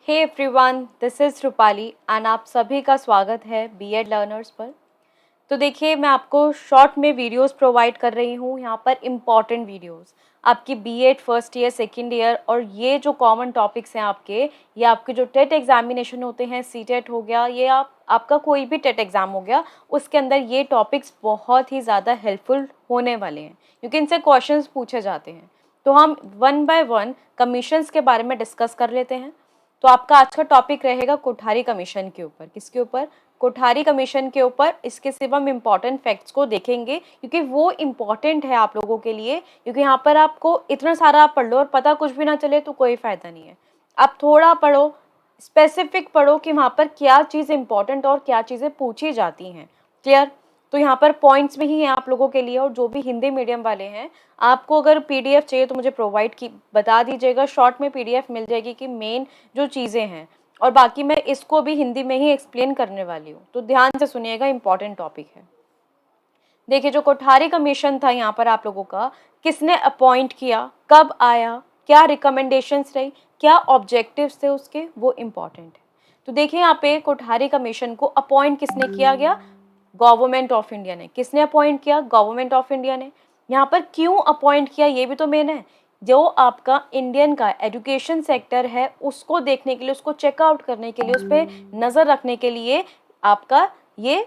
Hey everyone, this is Rupali and आप सभी का स्वागत है बीएड लर्नर्स पर। तो देखिए, मैं आपको शॉर्ट में वीडियोस प्रोवाइड कर रही हूँ यहाँ पर इम्पॉर्टेंट वीडियोस आपकी BEd first year second year और ये जो कॉमन टॉपिक्स हैं ये आपके जो टेट एग्जामिनेशन होते हैं, सीटेट हो गया, ये आपका कोई भी टेट एग्ज़ाम हो गया, उसके अंदर ये टॉपिक्स बहुत ही ज़्यादा हेल्पफुल होने वाले हैं क्योंकि इनसे क्वेश्चंस पूछे जाते हैं। तो हम वन बाय वन कमीशंस के बारे में डिस्कस कर लेते हैं। तो आपका आज का टॉपिक रहेगा कोठारी कमीशन के ऊपर। किसके ऊपर? कोठारी कमीशन के ऊपर। इसके सिवा हम इम्पॉर्टेंट फैक्ट्स को देखेंगे क्योंकि वो इम्पॉर्टेंट है आप लोगों के लिए, क्योंकि यहाँ पर आपको इतना सारा आप पढ़ लो और पता कुछ भी ना चले तो कोई फ़ायदा नहीं है। आप थोड़ा पढ़ो, स्पेसिफिक पढ़ो कि वहाँ पर क्या चीज़ इम्पॉर्टेंट और क्या चीज़ें पूछी जाती हैं। क्लियर? तो यहाँ पर पॉइंट्स भी ही हैं आप लोगों के लिए, और जो भी हिंदी मीडियम वाले हैं, आपको अगर पीडीएफ चाहिए तो मुझे प्रोवाइड की बता दीजिएगा, शॉर्ट में पीडीएफ मिल जाएगी कि मेन जो चीज़ें हैं, और बाकी मैं इसको भी हिंदी में ही एक्सप्लेन करने वाली हूँ। तो ध्यान से सुनिएगा, इंपॉर्टेंट टॉपिक है। देखिए, जो कोठारी कमीशन था यहाँ पर आप लोगों का, किसने अपॉइंट किया, कब आया, क्या रिकमेंडेशंस रही, क्या ऑब्जेक्टिव्स थे उसके, वो इम्पॉर्टेंट है। तो देखिए, यहाँ पे कोठारी कमीशन को अपॉइंट किसने किया गया? गवर्नमेंट ऑफ इंडिया ने। किसने अपॉइंट किया? गवर्नमेंट ऑफ इंडिया ने। यहाँ पर क्यों अपॉइंट किया ये भी तो मेन है। जो आपका इंडियन का एजुकेशन सेक्टर है उसको देखने के लिए, उसको चेकआउट करने के लिए, उस पर नज़र रखने के लिए आपका ये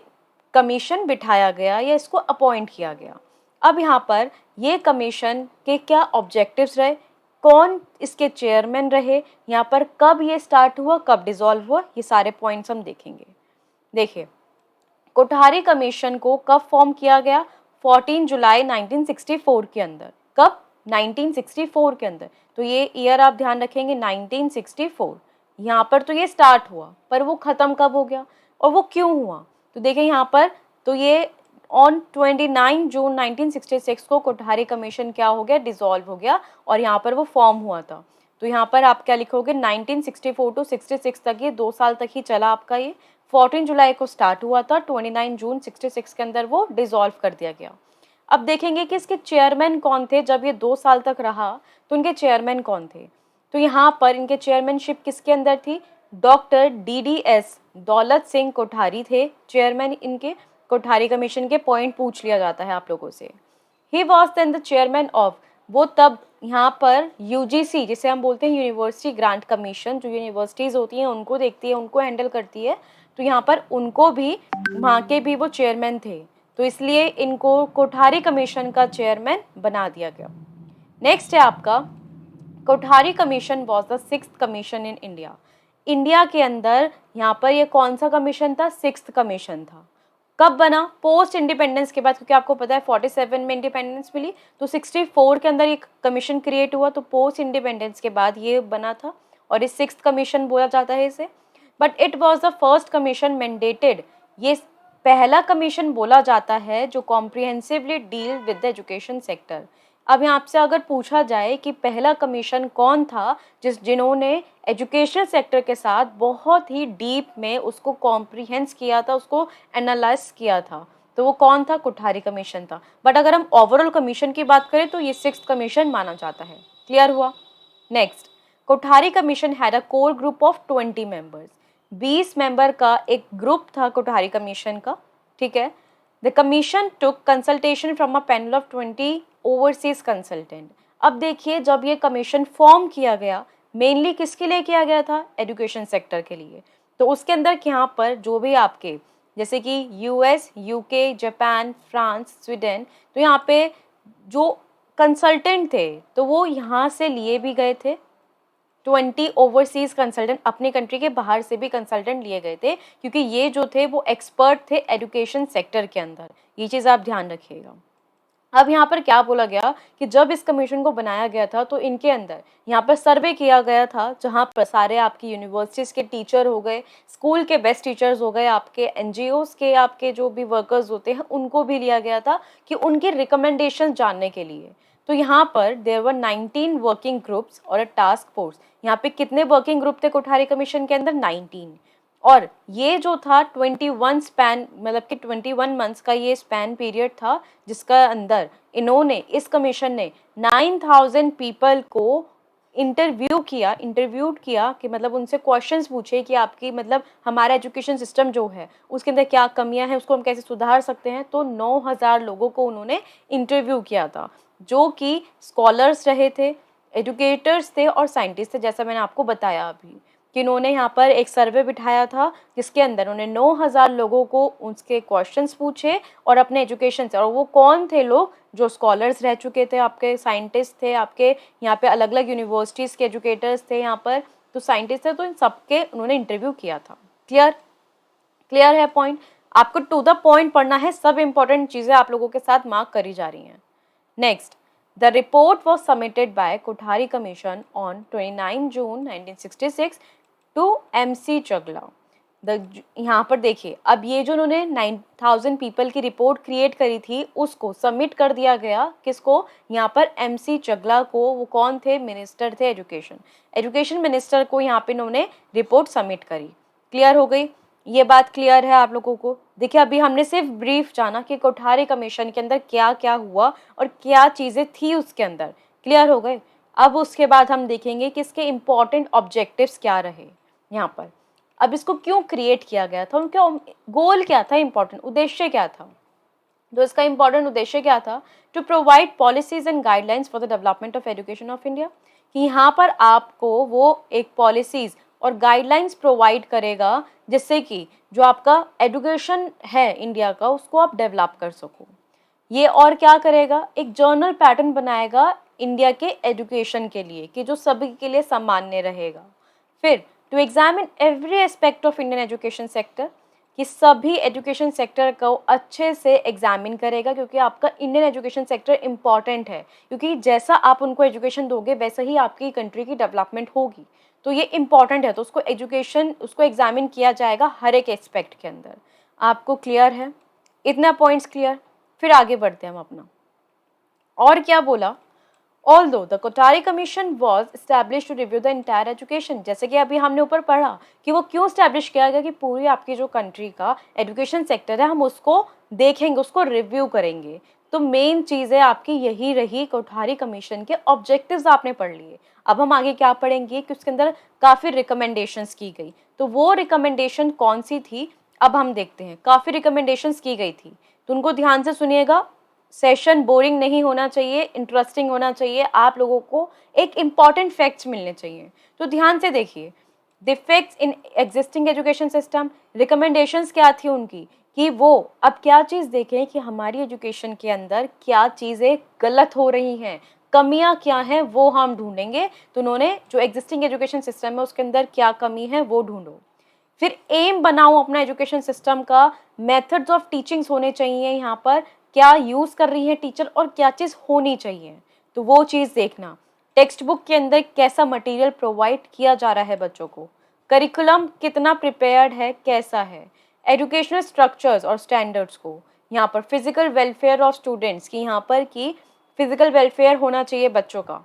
कमीशन बिठाया गया या इसको अपॉइंट किया गया। अब यहाँ पर ये कमीशन के क्या ऑब्जेक्टिव्स रहे, कौन इसके चेयरमैन रहे, यहाँ पर कब ये स्टार्ट हुआ, कब डिसॉल्व हुआ, ये सारे पॉइंट्स हम देखेंगे। देखिए, कोठारी कमीशन को कब फॉर्म किया गया? 14 जुलाई 1964 के अंदर। कब? 1964 के अंदर। तो ये ईयर आप ध्यान रखेंगे, 1964। यहाँ पर तो ये स्टार्ट हुआ, पर वो ख़त्म कब हो गया और वो क्यों हुआ? तो देखिए यहाँ पर, तो ये ऑन 29 जून 1966 को कोठारी कमीशन क्या हो गया? डिसॉल्व हो गया, और यहाँ पर वो फॉर्म हुआ था। तो यहाँ पर आप क्या लिखोगे? 1964 टू 66 तक, ये 2 साल तक ही चला आपका ये। 14 जुलाई को स्टार्ट हुआ था, 29 जून 66 के अंदर वो डिसॉल्व कर दिया गया। अब देखेंगे कि इसके चेयरमैन कौन थे। जब ये 2 साल तक रहा तो इनके चेयरमैन कौन थे? तो यहाँ पर इनके चेयरमैनशिप किसके अंदर थी? डॉक्टर DDS दौलत सिंह कोठारी थे चेयरमैन इनके। कोठारी कमीशन के पॉइंट पूछ लिया जाता है आप लोगों से। He was then the chairman of, वो तब यहाँ पर UGC, जिसे हम बोलते हैं यूनिवर्सिटी ग्रांट कमीशन, जो यूनिवर्सिटीज़ होती हैं उनको देखती है, उनको हैंडल करती है। तो यहाँ पर उनको भी, वहाँ के भी वो चेयरमैन थे, तो इसलिए इनको कोठारी कमीशन का चेयरमैन बना दिया गया। नेक्स्ट है आपका, Kothari commission was the 6th commission in India. India के अंदर यहाँ पर ये कौन सा कमीशन था? 6th कमीशन था। कब बना? पोस्ट इंडिपेंडेंस के बाद, क्योंकि आपको पता है 47 में इंडिपेंडेंस मिली, तो 64 के अंदर ये कमीशन क्रिएट हुआ, तो पोस्ट इंडिपेंडेंस के बाद ये बना था, और इस 6th कमीशन बोला जाता है इसे। But it was the first commission mandated, ये पहला कमीशन बोला जाता है जो comprehensively deal with the education sector. अब यहाँ आपसे अगर पूछा जाए कि पहला कमीशन कौन था जिन्होंने एजुकेशन सेक्टर के साथ बहुत ही डीप में उसको कॉम्प्रिहेंस किया था, उसको एनालाइज किया था, तो वो कौन था? कोठारी कमीशन था। बट अगर हम ओवरऑल कमीशन की बात करें तो ये 6th कमीशन माना जाता है। क्लियर हुआ? Next, Kothari commission had a core group of 20 members. 20 member का एक ग्रुप था कोठारी कमीशन का। ठीक है। The commission took consultation from a panel of 20 overseas consultant. अब देखिए, जब ये कमीशन फॉर्म किया गया, मेनली किसके लिए किया गया था? एजुकेशन सेक्टर के लिए। तो उसके अंदर यहाँ पर जो भी आपके, जैसे कि US, UK, Japan, France, Sweden, तो यहाँ पे जो कंसल्टेंट थे तो वो यहाँ से लिए भी गए थे। 20 ओवरसीज कंसल्टेंट, अपनी कंट्री के बाहर से भी कंसल्टेंट लिए गए थे, क्योंकि ये जो थे वो एक्सपर्ट थे एजुकेशन सेक्टर के अंदर। ये चीज़ आप ध्यान रखिएगा। अब यहाँ पर क्या बोला गया कि जब इस कमीशन को बनाया गया था तो इनके अंदर यहाँ पर सर्वे किया गया था, जहाँ पर सारे आपकी यूनिवर्सिटीज़ के टीचर हो गए, स्कूल के बेस्ट टीचर्स हो गए, आपके NGOs के आपके जो भी वर्कर्स होते हैं उनको भी लिया गया था कि उनकी रिकमेंडेशन जानने के लिए। तो यहाँ पर देयर वर 19 वर्किंग ग्रुप्स और अ टास्क फोर्स। यहाँ पे कितने वर्किंग ग्रुप थे कोठारी कमीशन के अंदर? 19। और ये जो था 21 स्पैन, मतलब कि 21 मंथ्स का ये स्पैन पीरियड था, जिसका अंदर इन्होंने, इस कमीशन ने 9000 पीपल को इंटरव्यूड किया कि मतलब उनसे क्वेश्चंस पूछे कि आपकी मतलब हमारा एजुकेशन सिस्टम जो है उसके अंदर क्या कमियां हैं, उसको हम कैसे सुधार सकते हैं। तो 9,000 लोगों को उन्होंने इंटरव्यू किया था, जो कि स्कॉलर्स रहे थे, एजुकेटर्स थे और साइंटिस्ट थे, जैसा मैंने आपको बताया अभी कि इन्होंने यहाँ पर एक सर्वे बिठाया था जिसके अंदर उन्होंने 9,000 लोगों को उसके क्वेश्चंस पूछे और अपने एजुकेशन से। और वो कौन थे लोग? जो स्कॉलर्स रह चुके थे, आपके साइंटिस्ट थे, आपके यहाँ पे अलग अलग यूनिवर्सिटीज़ के एजुकेटर्स थे यहाँ पर, तो साइंटिस्ट थे, तो इन सबके उन्होंने इंटरव्यू किया था। क्लियर? क्लियर है पॉइंट? आपको टू द पॉइंट पढ़ना है, सब इंपॉर्टेंट चीज़ें आप लोगों के साथ मार्क करी जा रही हैं। Next, the report was submitted by Kothari Commission on 29 June 1966 to MC Chagla। यहाँ पर देखिए, अब ये जो उन्होंने 9,000 पीपल की रिपोर्ट क्रिएट करी थी उसको सबमिट कर दिया गया किसको? यहाँ पर MC चगला को। वो कौन थे? मिनिस्टर थे एजुकेशन मिनिस्टर को यहाँ पे इन्होंने रिपोर्ट सबमिट करी। क्लियर हो गई? ये बात क्लियर है आप लोगों को? देखिए, अभी हमने सिर्फ ब्रीफ जाना कि कोठारी कमीशन के अंदर क्या क्या हुआ और क्या चीज़ें थी उसके अंदर। क्लियर हो गए? अब उसके बाद हम देखेंगे कि इसके इम्पॉर्टेंट ऑब्जेक्टिव्स क्या रहे यहाँ पर। अब इसको क्यों क्रिएट किया गया था, उनका गोल क्या था, इम्पॉर्टेंट उद्देश्य क्या था? तो इसका इम्पॉर्टेंट उद्देश्य क्या था? To provide policies and guidelines for the development of education of India. कि यहाँ पर आपको वो एक पॉलिसीज और गाइडलाइंस प्रोवाइड करेगा जिससे कि जो आपका एजुकेशन है इंडिया का उसको आप डेवलप कर सको। ये और क्या करेगा? एक जर्नल पैटर्न बनाएगा इंडिया के एजुकेशन के लिए कि जो सभी के लिए सामान्य रहेगा। फिर to examine every aspect of Indian education sector, कि सभी एजुकेशन सेक्टर को अच्छे से एग्जामिन करेगा, क्योंकि आपका इंडियन एजुकेशन सेक्टर इम्पॉर्टेंट है, क्योंकि जैसा आप उनको एजुकेशन दोगे वैसे ही आपकी कंट्री की डेवलपमेंट होगी। तो ये इम्पॉर्टेंट है, तो उसको एग्जामिन किया जाएगा हर एक एस्पेक्ट के अंदर। आपको क्लियर है? इतना पॉइंट्स क्लियर? फिर आगे बढ़ते हैं हम अपना। और क्या बोला? Although the Kothari Commission was established to review the entire education, जैसे कि अभी हमने ऊपर पढ़ा कि वो क्यों स्टैब्लिश किया गया कि पूरी आपकी जो कंट्री का एजुकेशन सेक्टर है हम उसको देखेंगे, उसको रिव्यू करेंगे। तो मेन चीज़ है आपकी यही रही, कोठारी कमीशन के ऑब्जेक्टिव्स आपने पढ़ लिए। अब हम आगे क्या पढ़ेंगे कि उसके अंदर काफ़ी रिकमेंडेशंस की गई। तो वो रिकमेंडेशन कौन सी थी अब हम देखते हैं। काफ़ी रिकमेंडेशंस की गई थी, तो उनको ध्यान से सुनिएगा। सेशन बोरिंग नहीं होना चाहिए, इंटरेस्टिंग होना चाहिए, आप लोगों को एक इम्पॉर्टेंट फैक्ट्स मिलने चाहिए। तो ध्यान से देखिए, defects in existing education system. Recommendations क्या थी उनकी कि वो अब क्या चीज़ देखें कि हमारी एजुकेशन के अंदर क्या चीज़ें गलत हो रही हैं, कमियां क्या हैं वो हम ढूंढेंगे। तो उन्होंने जो एग्जिस्टिंग एजुकेशन सिस्टम है उसके अंदर क्या कमी है वो ढूंढो। फिर एम बनाओ अपना एजुकेशन सिस्टम का, मेथड्स ऑफ टीचिंग्स होने चाहिए यहाँ पर, क्या यूज़ कर रही है टीचर और क्या चीज़ होनी चाहिए, तो वो चीज़ देखना। टेक्स्ट बुक के अंदर कैसा मटेरियल प्रोवाइड किया जा रहा है बच्चों को, करिकुलम कितना प्रिपेयर्ड है, कैसा है, एजुकेशनल स्ट्रक्चर्स और स्टैंडर्ड्स को, यहाँ पर फिजिकल वेलफेयर ऑफ स्टूडेंट्स की, यहाँ पर की फिजिकल वेलफेयर होना चाहिए बच्चों का।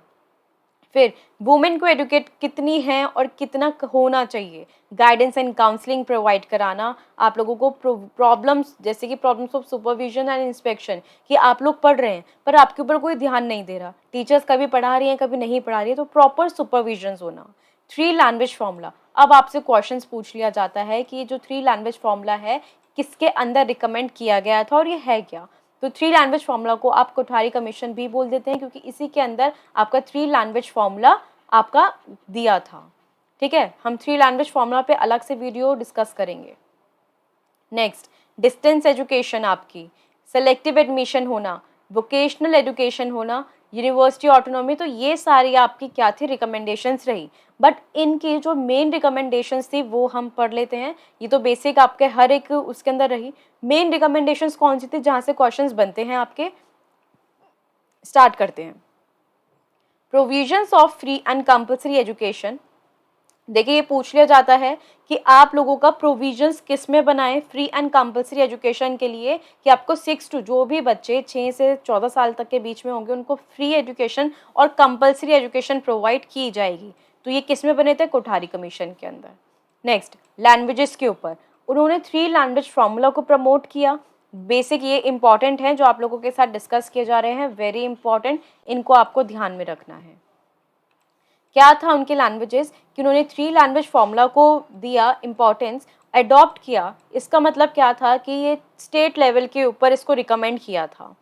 फिर वुमेन को एडुकेट कितनी है और कितना होना चाहिए, गाइडेंस एंड काउंसलिंग प्रोवाइड कराना आप लोगों को। प्रॉब्लम्स जैसे कि problems of supervision and inspection, कि आप लोग पढ़ रहे हैं पर आपके ऊपर कोई ध्यान नहीं दे रहा, टीचर्स कभी पढ़ा रही हैं कभी नहीं पढ़ा रही है, तो प्रॉपर सुपरविजन होना। 3 लैंग्वेज फॉर्मूला, अब आपसे क्वेश्चंस पूछ लिया जाता है कि ये जो 3 लैंग्वेज फॉर्मूला है किसके अंदर रिकमेंड किया गया था और ये है क्या। तो 3 लैंग्वेज फॉर्मूला को आप कोठारी कमीशन भी बोल देते हैं, क्योंकि इसी के अंदर आपका 3 लैंग्वेज फॉर्मूला आपका दिया था। ठीक है, हम 3 लैंग्वेज फॉर्मूला पे अलग से वीडियो डिस्कस करेंगे। नेक्स्ट, डिस्टेंस एजुकेशन आपकी, सेलेक्टिव एडमिशन होना, वोकेशनल एजुकेशन होना, यूनिवर्सिटी ऑटोनॉमी, तो ये सारी आपकी क्या थी, रिकमेंडेशंस रही। बट इनकी जो मेन रिकमेंडेशंस थी वो हम पढ़ लेते हैं। ये तो बेसिक आपके हर एक उसके अंदर रही। मेन रिकमेंडेशंस कौन सी थी जहाँ से क्वेश्चंस बनते हैं आपके? स्टार्ट करते हैं। Provisions of free and compulsory education. देखिए, ये पूछ लिया जाता है कि आप लोगों का प्रोविजंस किस में बनाएं फ्री एंड कंपल्सरी एजुकेशन के लिए, कि आपको 6 टू जो भी बच्चे 6 से 14 साल तक के बीच में होंगे उनको फ्री एजुकेशन और कंपल्सरी एजुकेशन प्रोवाइड की जाएगी। तो ये किस में बने थे? कोठारी कमीशन के अंदर। नेक्स्ट, लैंग्वेजेस के ऊपर उन्होंने 3 लैंग्वेज फॉर्मूला को प्रमोट किया। बेसिक ये इंपॉर्टेंट है जो आप लोगों के साथ डिस्कस किए जा रहे हैं, वेरी इंपॉर्टेंट, इनको आपको ध्यान में रखना है। क्या था उनके लैंग्वेजेस कि उन्होंने 3 लैंग्वेज फॉर्मूला को दिया इम्पोर्टेंस, अडॉप्ट किया। इसका मतलब क्या था कि ये स्टेट लेवल के ऊपर इसको रिकमेंड किया था।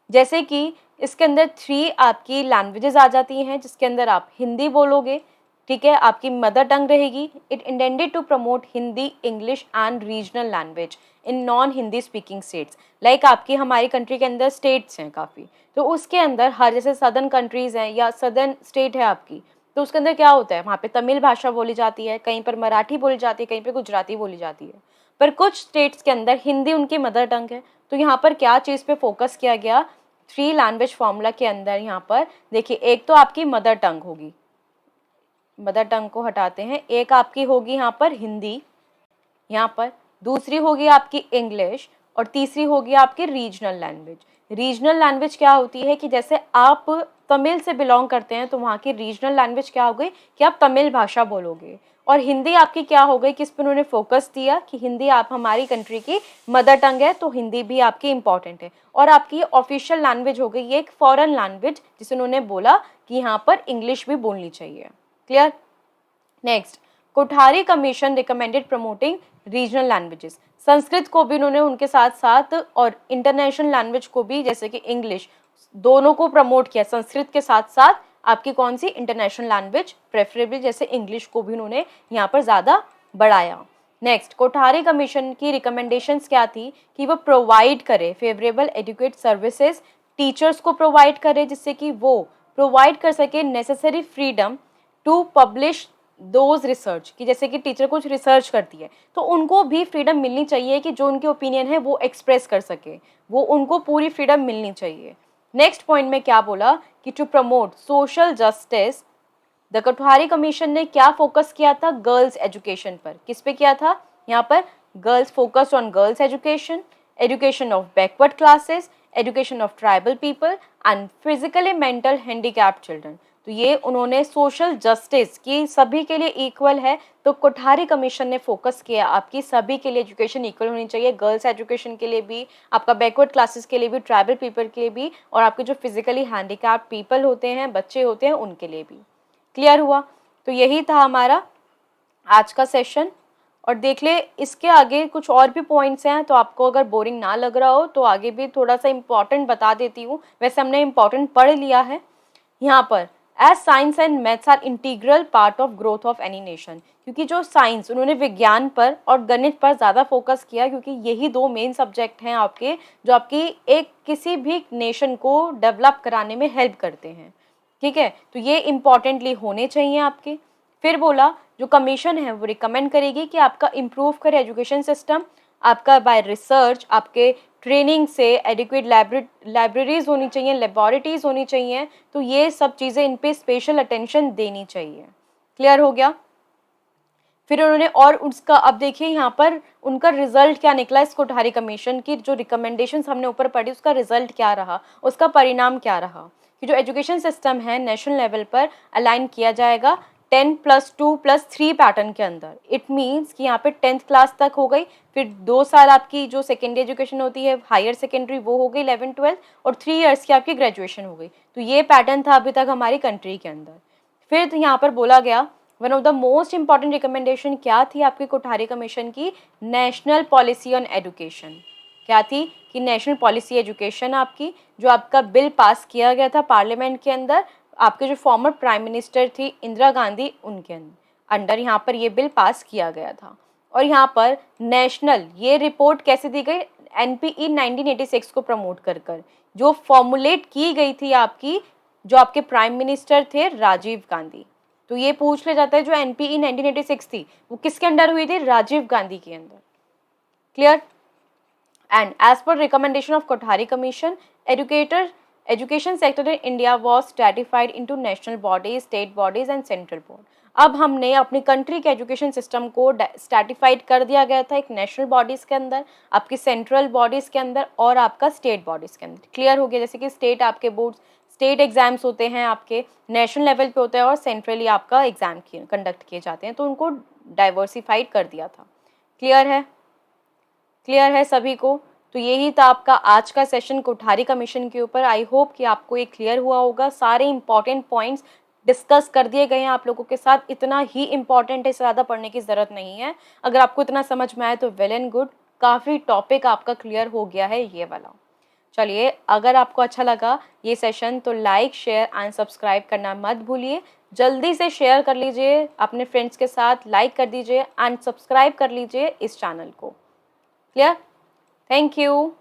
जैसे कि इसके अंदर 3 आपकी लैंग्वेजेस आ जाती हैं, जिसके अंदर आप हिंदी बोलोगे, ठीक है, आपकी मदर टंग रहेगी। It intended to promote Hindi, English and regional language in non Hindi speaking states. Like आपकी हमारी कंट्री के अंदर स्टेट्स हैं काफ़ी, तो उसके अंदर हर जैसे सदर्न कंट्रीज़ हैं या सदर्न स्टेट है आपकी, तो उसके अंदर क्या होता है, वहाँ पे तमिल भाषा बोली जाती है, कहीं पर मराठी बोली जाती है, कहीं पे गुजराती बोली जाती है। पर कुछ स्टेट्स के अंदर हिंदी उनकी मदर टंग है। तो यहाँ पर क्या चीज़ पे फोकस किया गया, 3 लैंग्वेज फॉर्मूला के अंदर यहाँ पर देखिए, एक तो आपकी मदर टंग होगी, मदर टंग को हटाते हैं, एक आपकी होगी यहाँ पर हिंदी, यहाँ पर दूसरी होगी आपकी इंग्लिश, और तीसरी होगी आपकी रीजनल लैंग्वेज। रीजनल लैंग्वेज क्या होती है कि जैसे आप तमिल से बिलोंग करते हैं, तो वहाँ की रीजनल लैंग्वेज क्या हो गई कि आप तमिल भाषा बोलोगे। और हिंदी आपकी क्या हो गई कि इस पर उन्होंने फोकस दिया कि हिंदी आप हमारी कंट्री की मदर टंग है, तो हिंदी भी आपकी इंपॉर्टेंट है। और आपकी ऑफिशियल लैंग्वेज हो गई ये एक फॉरेन लैंग्वेज, जिसे उन्होंने बोला कि यहाँ पर इंग्लिश भी बोलनी चाहिए। Clear. Next, Kothari commission recommended promoting regional languages. Sanskrit को भी उन्होंने उनके साथ साथ और इंटरनेशनल लैंग्वेज को भी, जैसे कि इंग्लिश, दोनों को प्रमोट किया। संस्कृत के साथ साथ आपकी कौन सी इंटरनेशनल लैंग्वेज, प्रेफरेबली जैसे इंग्लिश को भी उन्होंने यहाँ पर ज़्यादा बढ़ाया। नेक्स्ट, कोठारी कमीशन की रिकमेंडेशंस क्या थी कि वो प्रोवाइड करे फेवरेबल एजुकेट सर्विसेज, टीचर्स को प्रोवाइड करे, जिससे कि वो प्रोवाइड कर सके necessary freedom to publish those research, कि जैसे कि टीचर कुछ रिसर्च करती है तो उनको भी फ्रीडम मिलनी चाहिए कि जो उनके ओपिनियन है वो एक्सप्रेस कर सके, वो उनको पूरी फ्रीडम मिलनी चाहिए। नेक्स्ट पॉइंट में क्या बोला कि to promote social justice, the Kothari commission ने क्या फोकस किया था, गर्ल्स एजुकेशन पर। किस पे किया था, यहाँ पर girls, focus on girls education, education of backward classes, education of tribal people and physically mental handicapped children. तो ये उन्होंने सोशल जस्टिस की सभी के लिए इक्वल है, तो कोठारी कमीशन ने फोकस किया आपकी सभी के लिए एजुकेशन इक्वल होनी चाहिए, गर्ल्स एजुकेशन के लिए भी, आपका बैकवर्ड क्लासेस के लिए भी, ट्राइबल पीपल के लिए भी, और आपके जो फिजिकली हैंडीकैप्ड पीपल होते हैं, बच्चे होते हैं, उनके लिए भी। क्लियर हुआ। तो यही था हमारा आज का सेशन। और देख ले इसके आगे कुछ और भी पॉइंट्स हैं, तो आपको अगर बोरिंग ना लग रहा हो तो आगे भी थोड़ा सा इंपॉर्टेंट बता देती हूँ। वैसे हमने इंपॉर्टेंट पढ़ लिया है यहाँ पर। As science and maths are integral part of growth of any nation, क्योंकि जो साइंस, उन्होंने विज्ञान पर और गणित पर ज़्यादा फोकस किया, क्योंकि यही 2 मेन सब्जेक्ट हैं आपके, जो आपकी एक किसी भी नेशन को डेवलप कराने में हेल्प करते हैं। ठीक है, तो ये इंपॉर्टेंटली होने चाहिए आपके। फिर बोला जो कमीशन है वो रिकमेंड करेगी कि आपका इम्प्रूव करे एजुकेशन सिस्टम, आपका बाय रिसर्च, आपके ट्रेनिंग से एडिक्वेट लाइब्रेरीज होनी चाहिए, लेबोरेटरीज होनी चाहिए, तो ये सब चीज़ें इन पे स्पेशल अटेंशन देनी चाहिए। क्लियर हो गया। फिर उन्होंने और उसका, अब देखिए यहाँ पर उनका रिजल्ट क्या निकला, इस कोठारी कमीशन की जो रिकमेंडेशंस हमने ऊपर पढ़ी उसका रिजल्ट क्या रहा, उसका परिणाम क्या रहा कि जो एजुकेशन सिस्टम है नेशनल लेवल पर अलाइन किया जाएगा 10+2+3 पैटर्न के अंदर। इट मीन्स कि यहाँ पे 10th क्लास तक हो गई, फिर 2 साल आपकी जो सेकेंडरी एजुकेशन होती है हायर सेकेंडरी वो हो गई 11-12, और 3 इयर्स की आपकी ग्रेजुएशन हो गई। तो ये पैटर्न था अभी तक हमारी कंट्री के अंदर। फिर यहाँ पर बोला गया one of the most important recommendation क्या थी आपकी कोठारी कमीशन की, नेशनल पॉलिसी ऑन एजुकेशन। क्या थी कि नेशनल पॉलिसी एजुकेशन आपकी, जो आपका बिल पास किया गया था पार्लियामेंट के अंदर, आपके जो फॉर्मर प्राइम मिनिस्टर थी इंदिरा गांधी, उनके अंडर यहाँ पर ये बिल पास किया गया था। और यहाँ पर नेशनल ये रिपोर्ट कैसे दी गई, NPE 1986 को प्रमोट कर कर जो फॉर्मुलेट की गई थी आपकी, जो आपके प्राइम मिनिस्टर थे राजीव गांधी। तो ये पूछ लिया जाता है जो NPE 1986 थी वो किसके अंडर हुई थी, राजीव गांधी के अंदर। Clear. And as per recommendation of Kothari commission, education sector in India was stratified into national bodies, state bodies and central board. अब हमने अपनी कंट्री के एजुकेशन सिस्टम को स्ट्रेटिफाइड कर दिया गया था एक नेशनल बॉडीज के अंदर, आपकी सेंट्रल बॉडीज के अंदर, और आपका स्टेट बॉडीज के अंदर। क्लियर हो गया। जैसे कि स्टेट आपके बोर्ड, स्टेट एग्जाम्स होते हैं आपके नेशनल लेवल पे होते हैं, और सेंट्रली आपका एग्जाम कंडक्ट किए जाते हैं, तो उनको डाइवर्सिफाइड कर दिया था। क्लियर है, क्लियर है सभी को। तो यही था आपका आज का सेशन कोठारी कमीशन के ऊपर। आई होप कि आपको ये क्लियर हुआ होगा, सारे इंपॉर्टेंट पॉइंट्स डिस्कस कर दिए गए हैं आप लोगों के साथ, इतना ही इम्पॉर्टेंट है, इससे ज़्यादा पढ़ने की ज़रूरत नहीं है। अगर आपको इतना समझ में आए तो वेल एंड गुड, काफ़ी टॉपिक आपका क्लियर हो गया है ये वाला। चलिए, अगर आपको अच्छा लगा ये सेशन तो लाइक, शेयर एंड सब्सक्राइब करना मत भूलिए। जल्दी से शेयर कर लीजिए अपने फ्रेंड्स के साथ, लाइक कर दीजिए एंड सब्सक्राइब कर लीजिए इस चैनल को। क्लियर? Thank you.